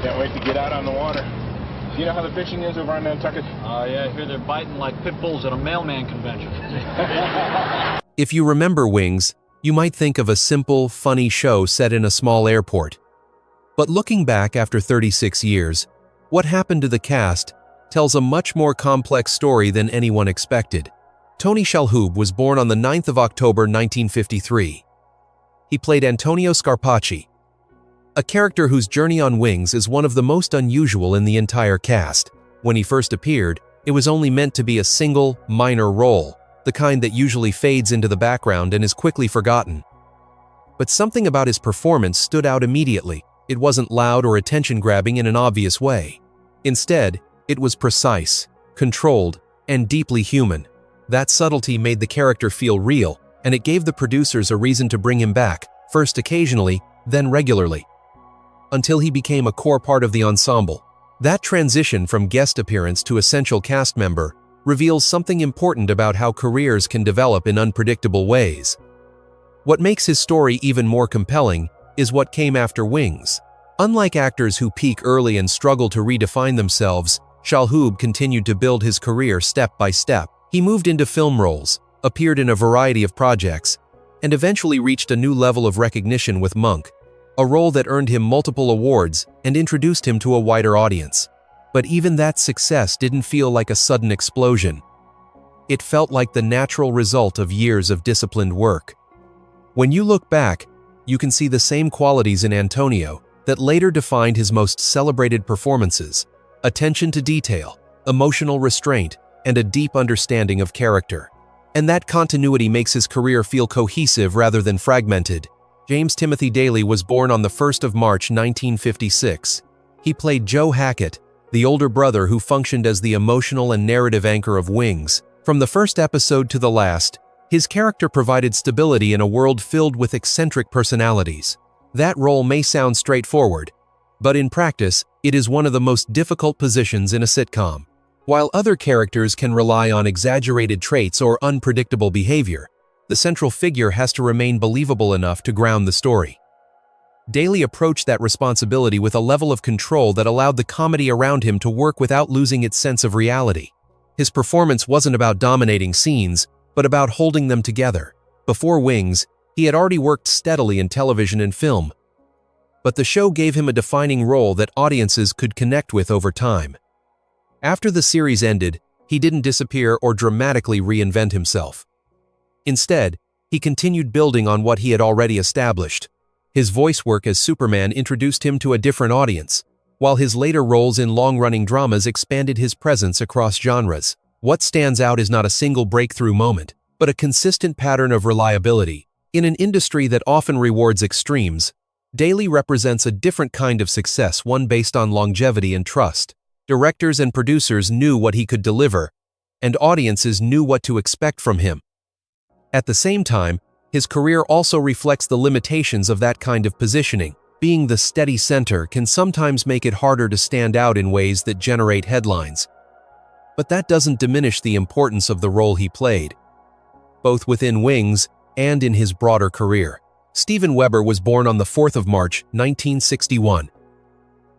Can't wait to get out on the water. Do you know how the fishing is over on Nantucket? Yeah, I hear they're biting like pit bulls at a mailman convention. If you remember Wings, you might think of a simple, funny show set in a small airport. But looking back after 36 years, what happened to the cast tells a much more complex story than anyone expected. Tony Shalhoub was born on the 9th of October 1953. He played Antonio Scarpacci, a character whose journey on Wings is one of the most unusual in the entire cast. When he first appeared, it was only meant to be a single, minor role, the kind that usually fades into the background and is quickly forgotten. But something about his performance stood out immediately. It wasn't loud or attention-grabbing in an obvious way. Instead, it was precise, controlled, and deeply human. That subtlety made the character feel real, and it gave the producers a reason to bring him back, first occasionally, then regularly, until he became a core part of the ensemble. That transition from guest appearance to essential cast member reveals something important about how careers can develop in unpredictable ways. What makes his story even more compelling is what came after Wings. Unlike actors who peak early and struggle to redefine themselves, Shalhoub continued to build his career step by step. He moved into film roles, appeared in a variety of projects, and eventually reached a new level of recognition with Monk, a role that earned him multiple awards and introduced him to a wider audience. But even that success didn't feel like a sudden explosion. It felt like the natural result of years of disciplined work. When you look back, you can see the same qualities in Antonio that later defined his most celebrated performances: attention to detail, emotional restraint, and a deep understanding of character. And that continuity makes his career feel cohesive rather than fragmented. James Timothy Daly was born on the 1st of March 1956. He played Joe Hackett, the older brother who functioned as the emotional and narrative anchor of Wings. From the first episode to the last, his character provided stability in a world filled with eccentric personalities. That role may sound straightforward, but in practice, it is one of the most difficult positions in a sitcom. While other characters can rely on exaggerated traits or unpredictable behavior, the central figure has to remain believable enough to ground the story. Daly approached that responsibility with a level of control that allowed the comedy around him to work without losing its sense of reality. His performance wasn't about dominating scenes, but about holding them together. Before Wings, he had already worked steadily in television and film, but the show gave him a defining role that audiences could connect with over time. After the series ended, he didn't disappear or dramatically reinvent himself. Instead, he continued building on what he had already established. His voice work as Superman introduced him to a different audience, while his later roles in long-running dramas expanded his presence across genres. What stands out is not a single breakthrough moment, but a consistent pattern of reliability. In an industry that often rewards extremes, Daly represents a different kind of success, one based on longevity and trust. Directors and producers knew what he could deliver, and audiences knew what to expect from him. At the same time, his career also reflects the limitations of that kind of positioning. Being the steady center can sometimes make it harder to stand out in ways that generate headlines. But that doesn't diminish the importance of the role he played, both within Wings and in his broader career. Steven Weber was born on the 4th of March, 1961.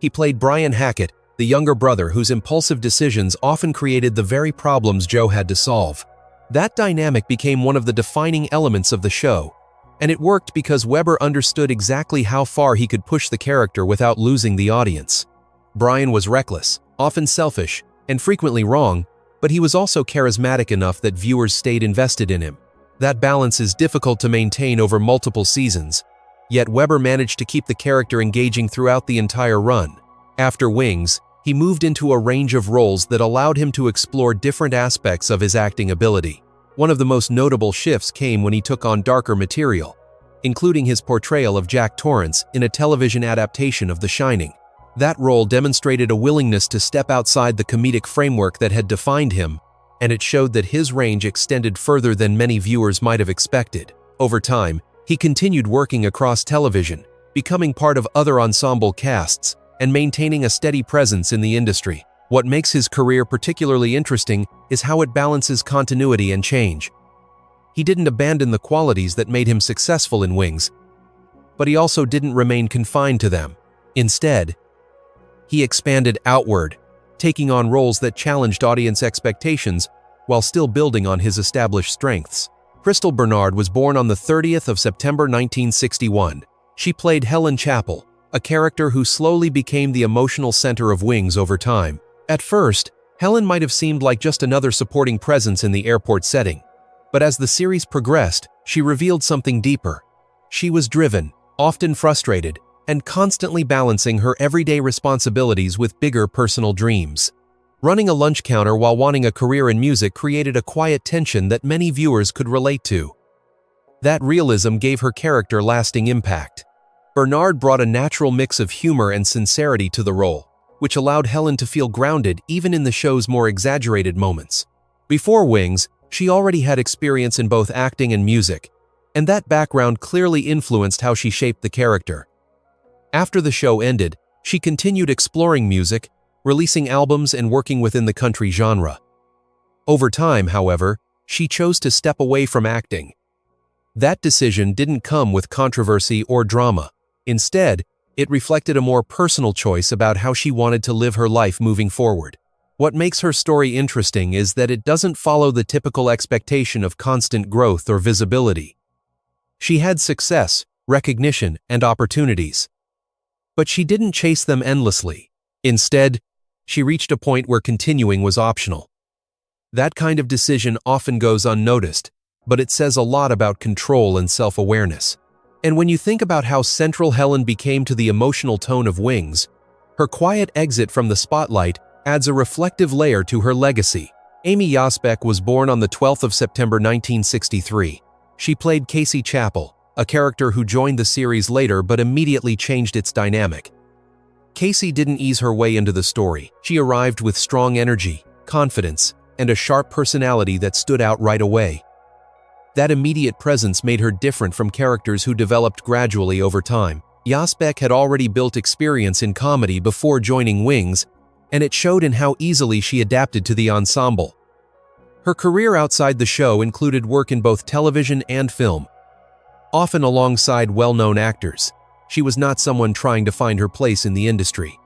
He played Brian Hackett, the younger brother whose impulsive decisions often created the very problems Joe had to solve. That dynamic became one of the defining elements of the show, and it worked because Weber understood exactly how far he could push the character without losing the audience. Brian was reckless, often selfish, and frequently wrong, but he was also charismatic enough that viewers stayed invested in him. That balance is difficult to maintain over multiple seasons, yet Weber managed to keep the character engaging throughout the entire run. After Wings, he moved into a range of roles that allowed him to explore different aspects of his acting ability. One of the most notable shifts came when he took on darker material, including his portrayal of Jack Torrance in a television adaptation of The Shining. That role demonstrated a willingness to step outside the comedic framework that had defined him, and it showed that his range extended further than many viewers might have expected. Over time, he continued working across television, becoming part of other ensemble casts, and maintaining a steady presence in the industry. What makes his career particularly interesting is how it balances continuity and change. He didn't abandon the qualities that made him successful in Wings, but he also didn't remain confined to them. Instead, he expanded outward, taking on roles that challenged audience expectations while still building on his established strengths. Crystal Bernard was born on the 30th of September 1961. She played Helen Chappell, a character who slowly became the emotional center of Wings over time. At first, Helen might have seemed like just another supporting presence in the airport setting. But as the series progressed, she revealed something deeper. She was driven, often frustrated, and constantly balancing her everyday responsibilities with bigger personal dreams. Running a lunch counter while wanting a career in music created a quiet tension that many viewers could relate to. That realism gave her character lasting impact. Bernard brought a natural mix of humor and sincerity to the role, which allowed Helen to feel grounded even in the show's more exaggerated moments. Before Wings, she already had experience in both acting and music, and that background clearly influenced how she shaped the character. After the show ended, she continued exploring music, releasing albums and working within the country genre. Over time, however, she chose to step away from acting. That decision didn't come with controversy or drama. Instead, it reflected a more personal choice about how she wanted to live her life moving forward. What makes her story interesting is that it doesn't follow the typical expectation of constant growth or visibility. She had success, recognition, and opportunities. But she didn't chase them endlessly. Instead, she reached a point where continuing was optional. That kind of decision often goes unnoticed, but it says a lot about control and self-awareness. And when you think about how central Helen became to the emotional tone of Wings, her quiet exit from the spotlight adds a reflective layer to her legacy. Amy Yasbeck was born on the 12th of September 1963. She played Casey Chappell, a character who joined the series later but immediately changed its dynamic. Casey didn't ease her way into the story. She arrived with strong energy, confidence, and a sharp personality that stood out right away. That immediate presence made her different from characters who developed gradually over time. Yasbeck had already built experience in comedy before joining Wings, and it showed in how easily she adapted to the ensemble. Her career outside the show included work in both television and film. Often alongside well-known actors, she was not someone trying to find her place in the industry.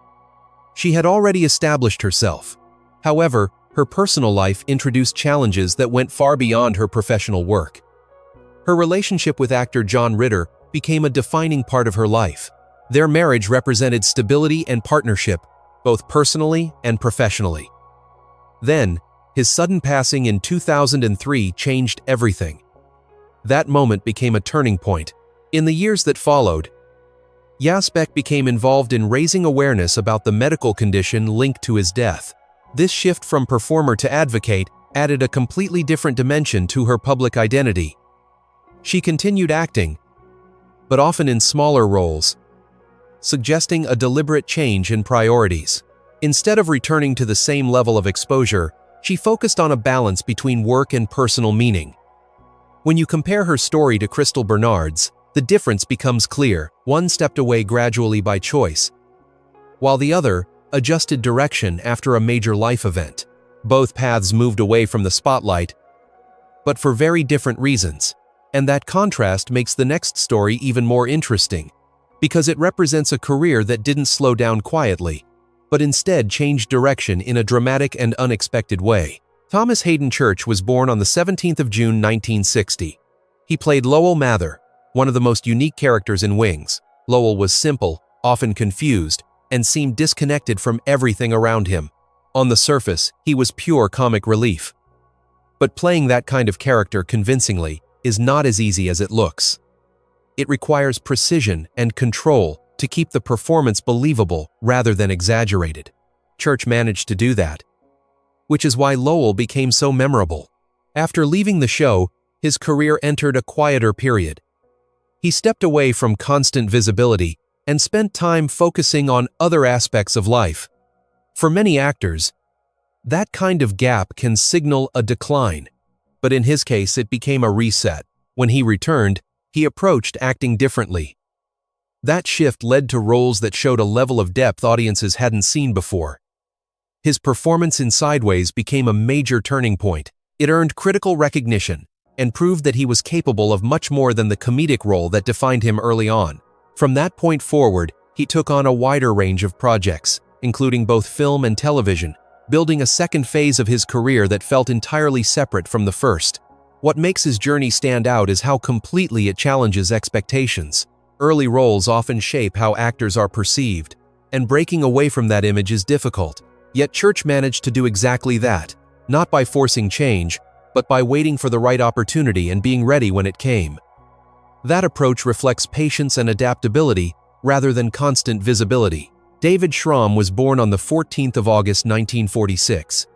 She had already established herself. However, her personal life introduced challenges that went far beyond her professional work. Her relationship with actor John Ritter became a defining part of her life. Their marriage represented stability and partnership, both personally and professionally. Then, his sudden passing in 2003 changed everything. That moment became a turning point. In the years that followed, Yasbeck became involved in raising awareness about the medical condition linked to his death. This shift from performer to advocate added a completely different dimension to her public identity. She continued acting, but often in smaller roles, suggesting a deliberate change in priorities. Instead of returning to the same level of exposure, she focused on a balance between work and personal meaning. When you compare her story to Crystal Bernard's, the difference becomes clear. One stepped away gradually by choice, while the other adjusted direction after a major life event. Both paths moved away from the spotlight, but for very different reasons. And that contrast makes the next story even more interesting, because it represents a career that didn't slow down quietly, but instead changed direction in a dramatic and unexpected way. Thomas Haden Church was born on the 17th of June 1960. He played Lowell Mather, one of the most unique characters in Wings. Lowell was simple, often confused, and seemed disconnected from everything around him. On the surface, he was pure comic relief. But playing that kind of character convincingly is not as easy as it looks. It requires precision and control to keep the performance believable rather than exaggerated. Church managed to do that, which is why Lowell became so memorable. After leaving the show, his career entered a quieter period. He stepped away from constant visibility and spent time focusing on other aspects of life. For many actors, that kind of gap can signal a decline, but in his case it became a reset. When he returned, he approached acting differently. That shift led to roles that showed a level of depth audiences hadn't seen before. His performance in Sideways became a major turning point. It earned critical recognition and proved that he was capable of much more than the comedic role that defined him early on. From that point forward, he took on a wider range of projects, including both film and television, building a second phase of his career that felt entirely separate from the first. What makes his journey stand out is how completely it challenges expectations. Early roles often shape how actors are perceived, and breaking away from that image is difficult. Yet Church managed to do exactly that, not by forcing change, but by waiting for the right opportunity and being ready when it came. That approach reflects patience and adaptability rather than constant visibility. David Schramm was born on the 14th of August 1946.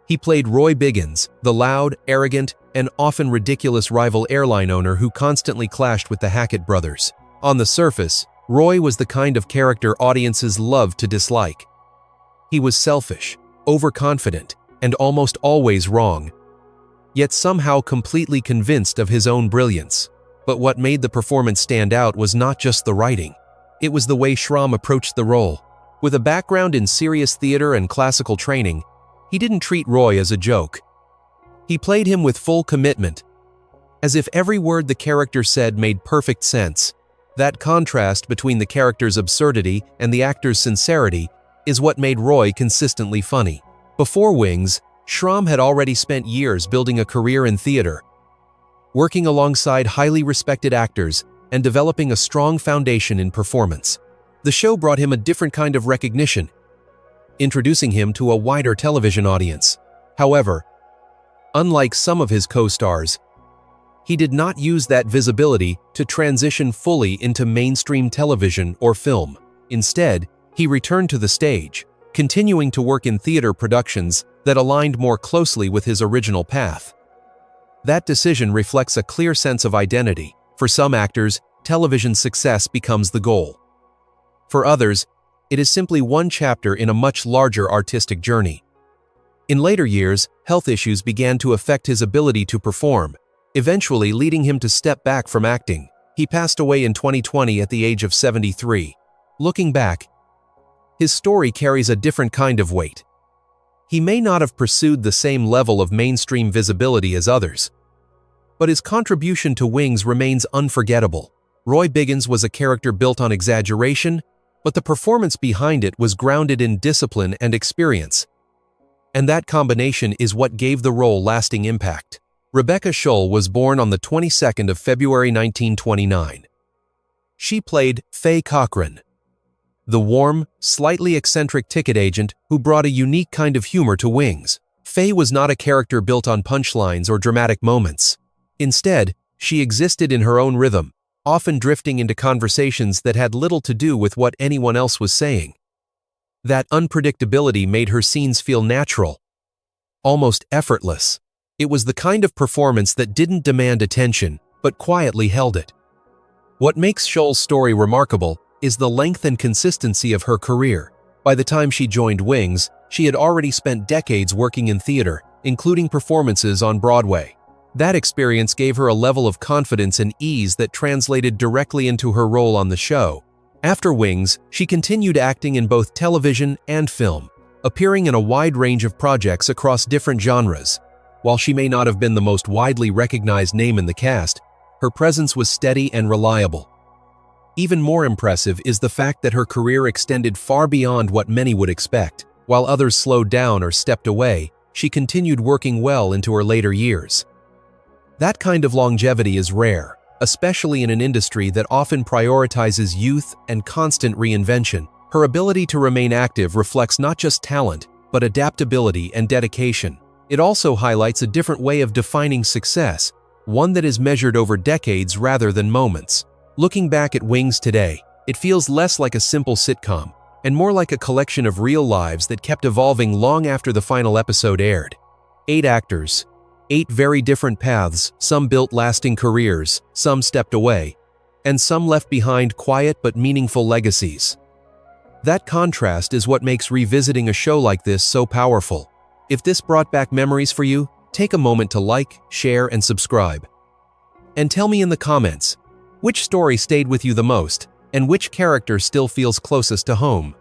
He played Roy Biggins, the loud, arrogant, and often ridiculous rival airline owner who constantly clashed with the Hackett brothers. On the surface, Roy was the kind of character audiences loved to dislike. He was selfish, overconfident, and almost always wrong, yet somehow completely convinced of his own brilliance. But what made the performance stand out was not just the writing. It was the way Schramm approached the role. With a background in serious theater and classical training, he didn't treat Roy as a joke. He played him with full commitment, as if every word the character said made perfect sense. That contrast between the character's absurdity and the actor's sincerity is what made Roy consistently funny. Before Wings, Schramm had already spent years building a career in theater, working alongside highly respected actors and developing a strong foundation in performance. The show brought him a different kind of recognition, introducing him to a wider television audience. However, unlike some of his co-stars, he did not use that visibility to transition fully into mainstream television or film. Instead, he returned to the stage, continuing to work in theater productions that aligned more closely with his original path. That decision reflects a clear sense of identity. For some actors, television success becomes the goal. For others, it is simply one chapter in a much larger artistic journey. In later years, health issues began to affect his ability to perform, eventually leading him to step back from acting. He passed away in 2020 at the age of 73. Looking back, his story carries a different kind of weight. He may not have pursued the same level of mainstream visibility as others, but his contribution to Wings remains unforgettable. Roy Biggins was a character built on exaggeration, but the performance behind it was grounded in discipline and experience. And that combination is what gave the role lasting impact. Rebecca Schull was born on the 22nd of February 1929. She played Faye Cochran, the warm, slightly eccentric ticket agent who brought a unique kind of humor to Wings. Faye was not a character built on punchlines or dramatic moments. Instead, she existed in her own rhythm, often drifting into conversations that had little to do with what anyone else was saying. That unpredictability made her scenes feel natural, almost effortless. It was the kind of performance that didn't demand attention, but quietly held it. What makes Schull's story remarkable is the length and consistency of her career. By the time she joined Wings, she had already spent decades working in theater, including performances on Broadway. That experience gave her a level of confidence and ease that translated directly into her role on the show. After Wings, she continued acting in both television and film, appearing in a wide range of projects across different genres. While she may not have been the most widely recognized name in the cast, her presence was steady and reliable. Even more impressive is the fact that her career extended far beyond what many would expect. While others slowed down or stepped away, she continued working well into her later years. That kind of longevity is rare, especially in an industry that often prioritizes youth and constant reinvention. Her ability to remain active reflects not just talent, but adaptability and dedication. It also highlights a different way of defining success, one that is measured over decades rather than moments. Looking back at Wings today, it feels less like a simple sitcom, and more like a collection of real lives that kept evolving long after the final episode aired. 8 actors, 8 very different paths, some built lasting careers, some stepped away, and some left behind quiet but meaningful legacies. That contrast is what makes revisiting a show like this so powerful. If this brought back memories for you, take a moment to like, share, and subscribe. And tell me in the comments, which story stayed with you the most, and which character still feels closest to home?